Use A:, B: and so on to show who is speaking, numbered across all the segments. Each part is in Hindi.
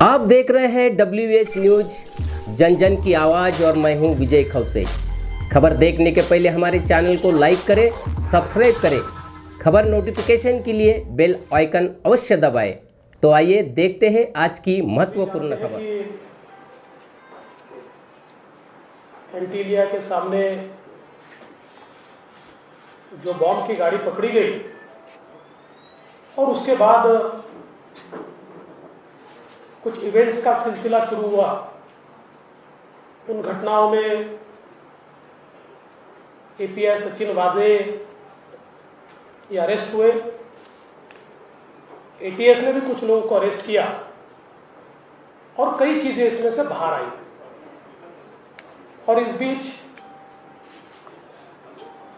A: आप देख रहे हैं WH न्यूज, जन जन की आवाज़, और मैं हूं विजय खौसे। खबर देखने के पहले हमारे चैनल को लाइक करें, सब्सक्राइब करें। खबर नोटिफिकेशन के लिए बेल आइकन अवश्य दबाएं। तो आइए देखते हैं आज की महत्वपूर्ण खबर।
B: एंटीलिया के सामने जो बॉम्ब की गाड़ी पकड़ी गई और उसके बाद कुछ इवेंट्स का सिलसिला शुरू हुआ, उन घटनाओं में API सचिन वाजे ये अरेस्ट हुए। ATS ने भी कुछ लोगों को अरेस्ट किया और कई चीजें इसमें से बाहर आई। और इस बीच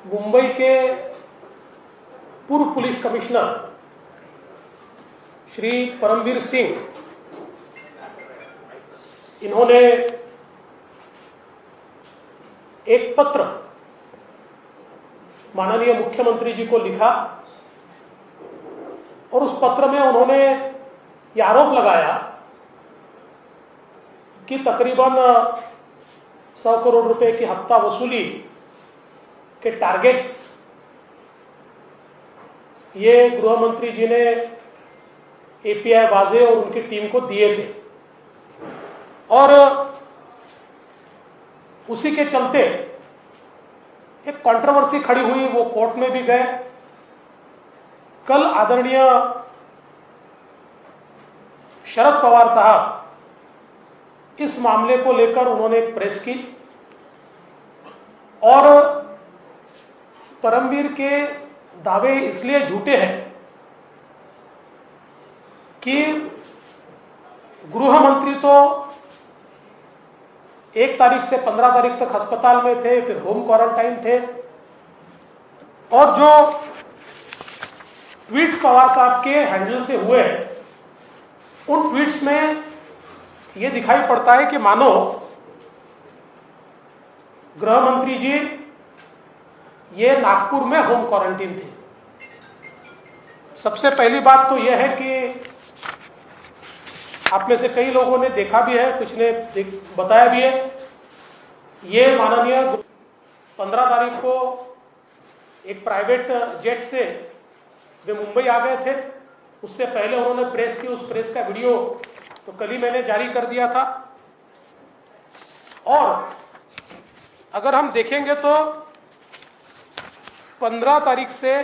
B: मुंबई के पूर्व पुलिस कमिश्नर श्री परमवीर सिंह, इन्होंने एक पत्र माननीय मुख्यमंत्री जी को लिखा और उस पत्र में उन्होंने ये आरोप लगाया कि तकरीबन 100 करोड़ रुपए की हफ्ता वसूली के टारगेट्स ये गृह मंत्री जी ने API वाजे और उनकी टीम को दिए थे और उसी के चलते एक कंट्रोवर्सी खड़ी हुई। वो कोर्ट में भी गए। कल आदरणीय शरद पवार साहब इस मामले को लेकर उन्होंने एक प्रेस की और परमवीर के दावे इसलिए झूठे हैं कि गृह मंत्री तो 1 तारीख से 15 तारीख तक अस्पताल में थे, फिर होम क्वारंटाइन थे और जो ट्वीट्स पवार साहब के हैंडल से हुए उन ट्वीट्स में यह दिखाई पड़ता है कि मानो गृह मंत्री जी ये नागपुर में होम क्वारंटाइन थे। सबसे पहली बात तो यह है कि आप में से कई लोगों ने देखा भी है, कुछ ने बताया भी है। ये माननीय 15 तारीख को एक प्राइवेट जेट से वे मुंबई आ गए थे। उससे पहले उन्होंने प्रेस की, उस प्रेस का वीडियो तो कल ही मैंने जारी कर दिया था। और अगर हम देखेंगे तो 15 तारीख से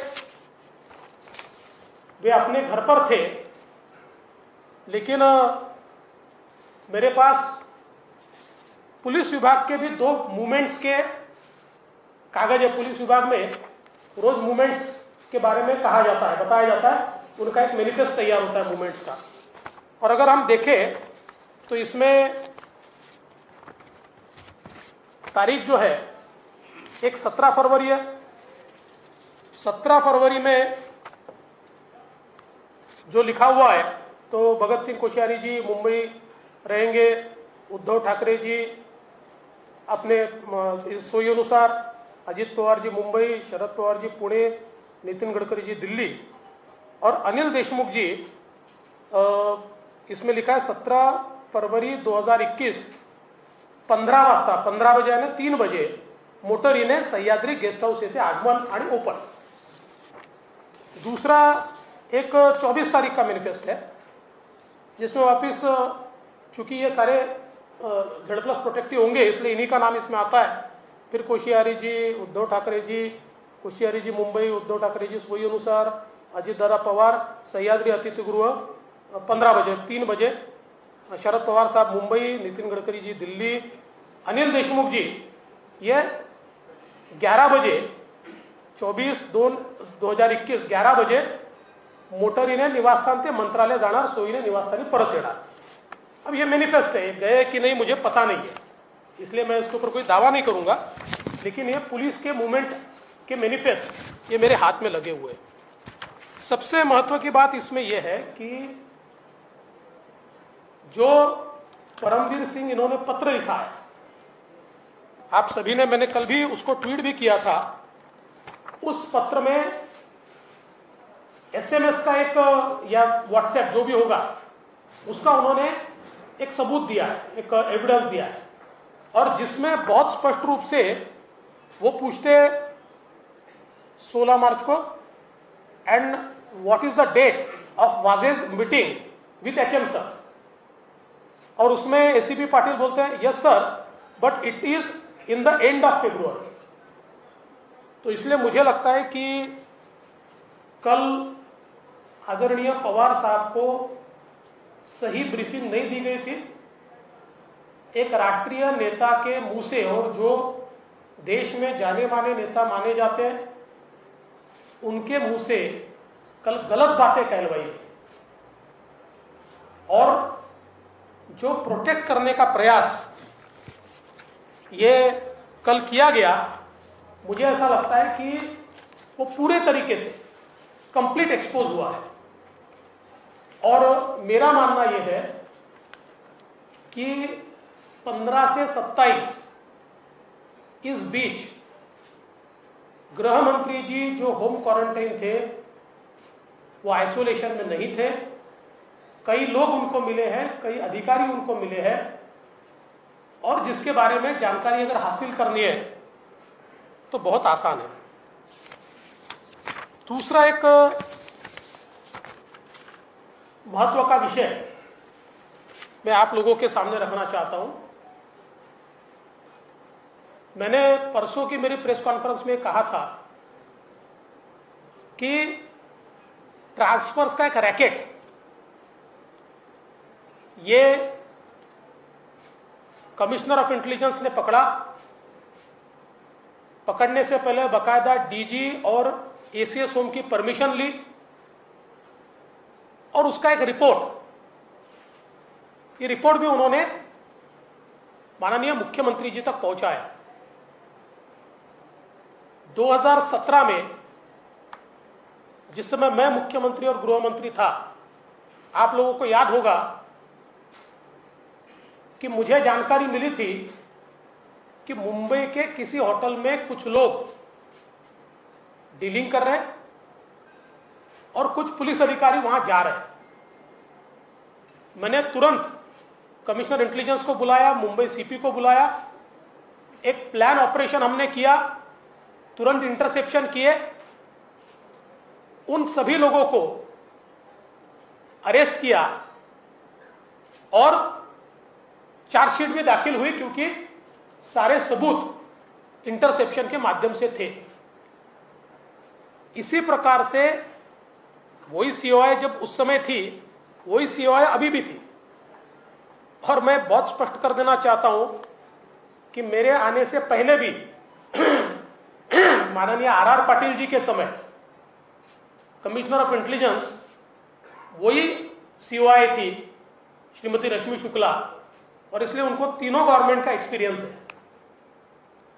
B: वे अपने घर पर थे, लेकिन मेरे पास पुलिस विभाग के भी 2 मूवमेंट्स के कागज है। पुलिस विभाग में रोज मूवमेंट्स के बारे में कहा जाता है, बताया जाता है, उनका एक मैनिफेस्ट तैयार होता है मूवमेंट्स का। और अगर हम देखें तो इसमें तारीख जो है एक 17 फरवरी है। 17 फरवरी में जो लिखा हुआ है तो भगत सिंह कोश्यारी जी मुंबई रहेंगे, उद्धव ठाकरे जी अपने सोई अनुसार, अजित पवार जी मुंबई, शरद पवार जी पुणे, नितिन गडकरी जी दिल्ली और अनिल देशमुख जी इसमें लिखा है 17 फरवरी 2021 15 वाजता, 15 बजे यानी 3 बजे मोटरीने सह्याद्री गेस्ट हाऊस येथे आगमन आणि ओपन। दूसरा एक 24 तारीख का मैनिफेस्ट है जिसमें वापिस, चूंकि ये सारे Z+ प्रोटेक्टिव होंगे इसलिए इन्हीं का नाम इसमें आता है। फिर कोश्यारी जी, उद्धव ठाकरे जी, कोश्यारी जी मुंबई, उद्धव ठाकरे जी सोई अनुसार, अजित दादा पवार सह्याद्री अतिथि गृह 15 बजे, 3 बजे शरद पवार साहब मुंबई, नितिन गडकरी जी दिल्ली, अनिल देशमुख जी ये 11 बजे 24/2/2021 11 बजे मोटरीने निवासस्थान ते मंत्रालय जाणार, सोयीने निवासस्थानी परत येणार। अब ये मैनिफेस्ट है, गए कि नहीं मुझे पता नहीं है, इसलिए मैं इसके ऊपर कोई दावा नहीं करूंगा, लेकिन ये पुलिस के मूवमेंट के मैनिफेस्ट ये मेरे हाथ में लगे हुए। सबसे महत्व की बात इसमें यह है कि जो परमवीर सिंह इन्होंने पत्र लिखा है, आप सभी ने, मैंने कल भी उसको ट्वीट भी किया था। उस पत्र में SMS का एक या WhatsApp जो भी होगा उसका उन्होंने एक सबूत दिया है, एक एविडेंस दिया है, और जिसमें बहुत स्पष्ट रूप से वो पूछते 16 मार्च को, and what is the date of Vaze's meeting with HM sir, और उसमें एसीपी पाटिल बोलते हैं yes sir but it is in the end of February. तो इसलिए मुझे लगता है कि कल आदरणीय पवार साहब को सही ब्रीफिंग नहीं दी गई थी। एक राष्ट्रीय नेता के मुंह से, और जो देश में जाने माने नेता माने जाते हैं, उनके मुंह से कल गलत बातें कहलवाई, और जो प्रोटेक्ट करने का प्रयास ये कल किया गया, मुझे ऐसा लगता है कि वो पूरे तरीके से कंप्लीट एक्सपोज हुआ है। और मेरा मानना यह है कि 15 से 27 इस बीच गृह मंत्री जी जो होम क्वारंटाइन थे वो आइसोलेशन में नहीं थे। कई लोग उनको मिले हैं, कई अधिकारी उनको मिले हैं, और जिसके बारे में जानकारी अगर हासिल करनी है तो बहुत आसान है। दूसरा एक महत्व का विषय मैं आप लोगों के सामने रखना चाहता हूं। मैंने परसों की मेरी प्रेस कॉन्फ्रेंस में कहा था कि ट्रांसफर्स का एक रैकेट ये कमिश्नर ऑफ इंटेलिजेंस ने पकड़ा। पकड़ने से पहले बकायदा डीजी और एसीएस होम की परमिशन ली, और उसका एक रिपोर्ट, ये रिपोर्ट भी उन्होंने माननीय मुख्यमंत्री जी तक पहुंचाया। 2017 में जिस समय मैं मुख्यमंत्री और गृह मंत्री था, आप लोगों को याद होगा कि मुझे जानकारी मिली थी कि मुंबई के किसी होटल में कुछ लोग डीलिंग कर रहे हैं और कुछ पुलिस अधिकारी वहां जा रहे हैं। मैंने तुरंत कमिश्नर इंटेलिजेंस को बुलाया, मुंबई सीपी को बुलाया, एक प्लान ऑपरेशन हमने किया, तुरंत इंटरसेप्शन किए, उन सभी लोगों को अरेस्ट किया, और चार्जशीट भी दाखिल हुई क्योंकि सारे सबूत इंटरसेप्शन के माध्यम से थे। इसी प्रकार से वही सीओआई जब उस समय थी, वही सीओआई अभी भी थी। और मैं बहुत स्पष्ट कर देना चाहता हूं कि मेरे आने से पहले भी माननीय आर पाटिल जी के समय कमिश्नर ऑफ इंटेलिजेंस वही सीओआई थी, श्रीमती रश्मि शुक्ला, और इसलिए उनको तीनों गवर्नमेंट का एक्सपीरियंस है।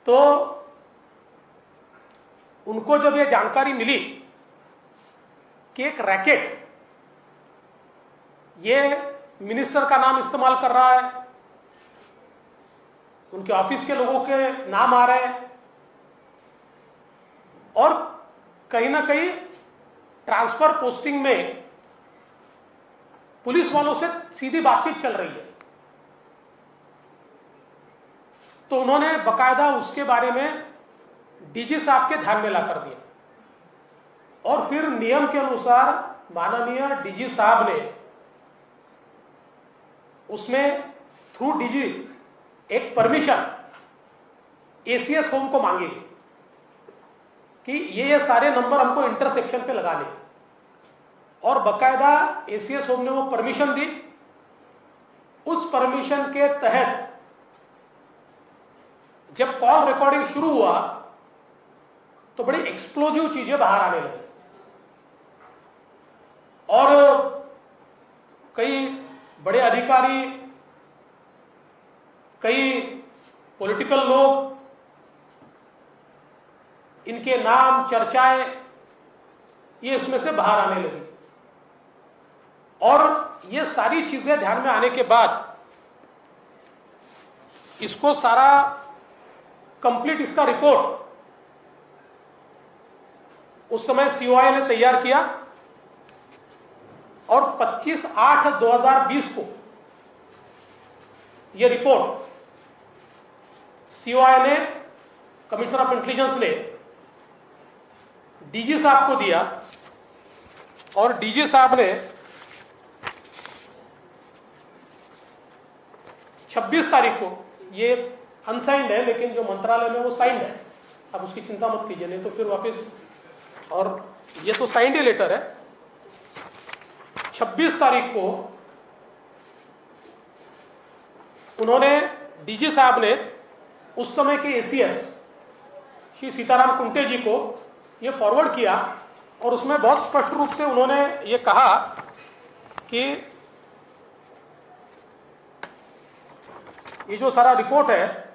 B: तो उनको जब यह जानकारी मिली कि एक रैकेट ये मिनिस्टर का नाम इस्तेमाल कर रहा है, उनके ऑफिस के लोगों के नाम आ रहे हैं, और कहीं ना कहीं ट्रांसफर पोस्टिंग में पुलिस वालों से सीधी बातचीत चल रही है, तो उन्होंने बकायदा उसके बारे में डीजी साहब के ध्यान में ला कर दिया, और फिर नियम के अनुसार माननीय डीजी साहब ने उसमें थ्रू डीजी एक परमिशन एसीएस होम को मांगी कि ये सारे नंबर हमको इंटरसेक्शन पे लगा ले, और बकायदा एसीएस होम ने वो परमिशन दी। उस परमिशन के तहत जब कॉल रिकॉर्डिंग शुरू हुआ तो बड़ी एक्सप्लोजिव चीजें बाहर आने लगी, और कई बड़े अधिकारी, कई पॉलिटिकल लोग, इनके नाम, चर्चाएं, ये इसमें से बाहर आने लगी। और ये सारी चीजें ध्यान में आने के बाद इसको सारा कंप्लीट, इसका रिपोर्ट उस समय सीओआई ने तैयार किया, और 25/8/2020 को ये रिपोर्ट सीओआई ने, कमिश्नर ऑफ इंटेलिजेंस ने डीजी साहब को दिया और डीजी साहब ने 26 तारीख को, ये अनसाइंड है लेकिन जो मंत्रालय में वो साइंड है, अब उसकी चिंता मत कीजिए नहीं तो फिर वापस, और ये तो साइंड ही लेटर है। 26 तारीख को उन्होंने, डीजी साहब ने उस समय के एसीएस श्री सीताराम कुंटे जी को ये फॉरवर्ड किया और उसमें बहुत स्पष्ट रूप से उन्होंने ये कहा कि ये जो सारा रिपोर्ट है,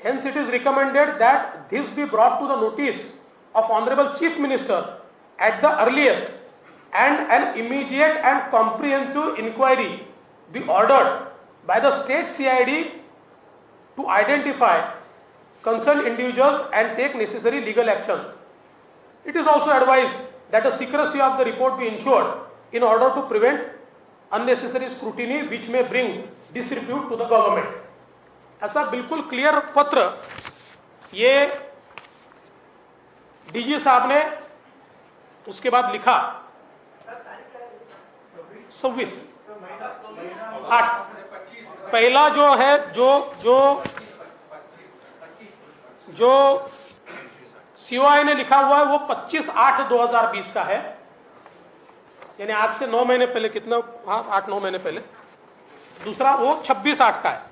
B: hence it is recommended that this be brought to the notice of Honorable Chief Minister at the earliest and an immediate and comprehensive inquiry be ordered by the state CID to identify concerned individuals and take necessary legal action. It is also advised that the secrecy of the report be ensured in order to prevent unnecessary scrutiny which may bring disrepute to the government. ऐसा बिल्कुल क्लियर पत्र ये डीजी साहब ने उसके बाद लिखा 26/8। पहला जो है जो सीओआई ने लिखा हुआ है वो 25/8/2020 का है, यानी आज से 9 महीने पहले, कितना, हाँ 8-9 महीने पहले। दूसरा वो 26/8 का है।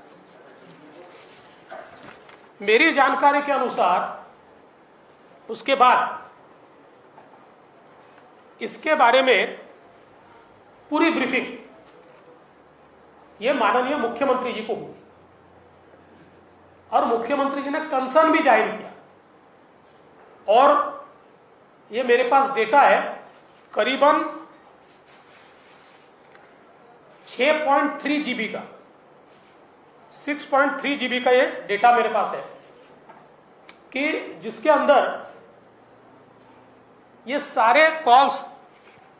B: मेरी जानकारी के अनुसार उसके बाद इसके बारे में पूरी ब्रीफिंग ये माननीय मुख्यमंत्री जी को हुई और मुख्यमंत्री जी ने कंसर्न भी जाहिर किया, और ये मेरे पास डेटा है, करीबन 6.3 जीबी का, 6.3 जीबी का ये डेटा मेरे पास है कि जिसके अंदर ये सारे कॉल्स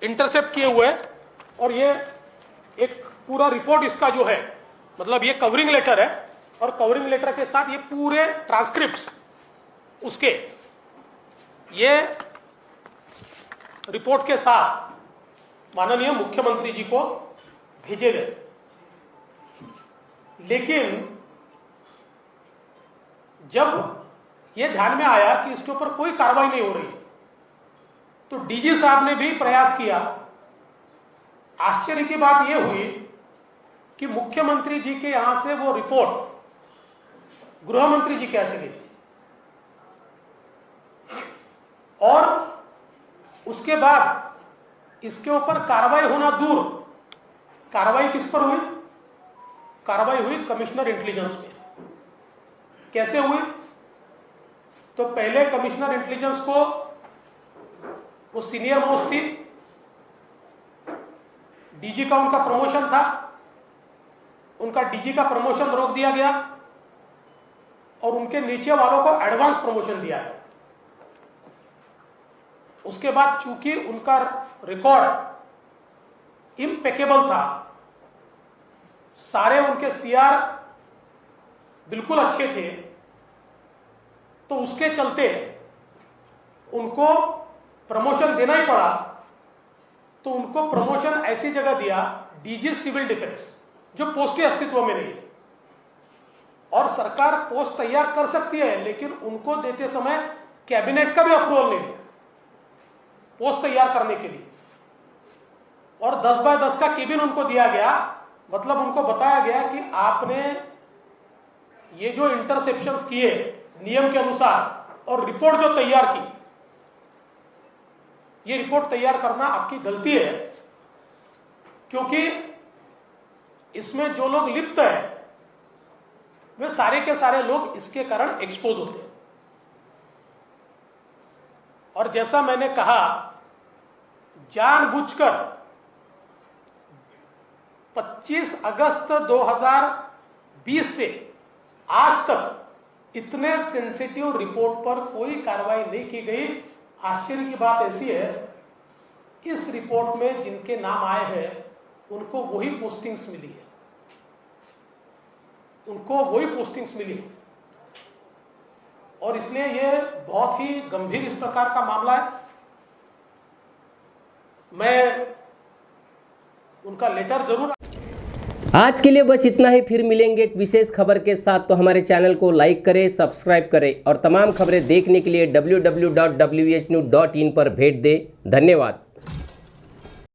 B: इंटरसेप्ट किए हुए हैं और ये एक पूरा रिपोर्ट इसका जो है, मतलब ये कवरिंग लेटर है और कवरिंग लेटर के साथ ये पूरे ट्रांसक्रिप्ट्स उसके ये रिपोर्ट के साथ माननीय मुख्यमंत्री जी को भेजे गए। लेकिन जब यह ध्यान में आया कि इसके ऊपर कोई कार्रवाई नहीं हो रही तो डीजी साहब ने भी प्रयास किया। आश्चर्य की बात यह हुई कि मुख्यमंत्री जी के यहां से वो रिपोर्ट गृह मंत्री जी के यहां चली थी और उसके बाद इसके ऊपर कार्रवाई होना दूर, कार्रवाई किस पर हुई? कार्रवाई हुई कमिश्नर इंटेलिजेंस पे। कैसे हुई? तो पहले कमिश्नर इंटेलिजेंस को, वो सीनियर मोस्ट थी, डीजी का उनका प्रमोशन था, उनका डीजी का प्रमोशन रोक दिया गया और उनके नीचे वालों को एडवांस प्रमोशन दिया है। उसके बाद चूंकि उनका रिकॉर्ड इम्पेकेबल था, सारे उनके सीआर बिल्कुल अच्छे थे, तो उसके चलते उनको प्रमोशन देना ही पड़ा। तो उनको प्रमोशन ऐसी जगह दिया, डीजी सिविल डिफेंस, जो पोस्ट ही अस्तित्व में नहीं है। और सरकार पोस्ट तैयार कर सकती है लेकिन उनको देते समय कैबिनेट का भी अप्रूवल नहीं दिया पोस्ट तैयार करने के लिए, और 10x10 का केबिन उनको दिया गया। मतलब उनको बताया गया कि आपने ये जो इंटरसेप्शंस किए नियम के अनुसार और रिपोर्ट जो तैयार की, ये रिपोर्ट तैयार करना आपकी गलती है, क्योंकि इसमें जो लोग लिप्त हैं वे सारे के सारे लोग इसके कारण एक्सपोज होते हैं। और जैसा मैंने कहा, जानबूझकर 25 अगस्त 2020 से आज तक इतने सेंसिटिव रिपोर्ट पर कोई कार्रवाई नहीं की गई। आश्चर्य की बात ऐसी है, इस रिपोर्ट में जिनके नाम आए हैं उनको वही पोस्टिंग्स मिली है। उनको वही पोस्टिंग्स मिली और इसलिए ये बहुत ही गंभीर इस प्रकार का मामला है। मैं उनका लेटर जरूर।
A: आज के लिए बस इतना ही, फिर मिलेंगे एक विशेष खबर के साथ। तो हमारे चैनल को लाइक करें, सब्सक्राइब करें और तमाम खबरें देखने के लिए www.whnews.in पर भेंट दें। धन्यवाद।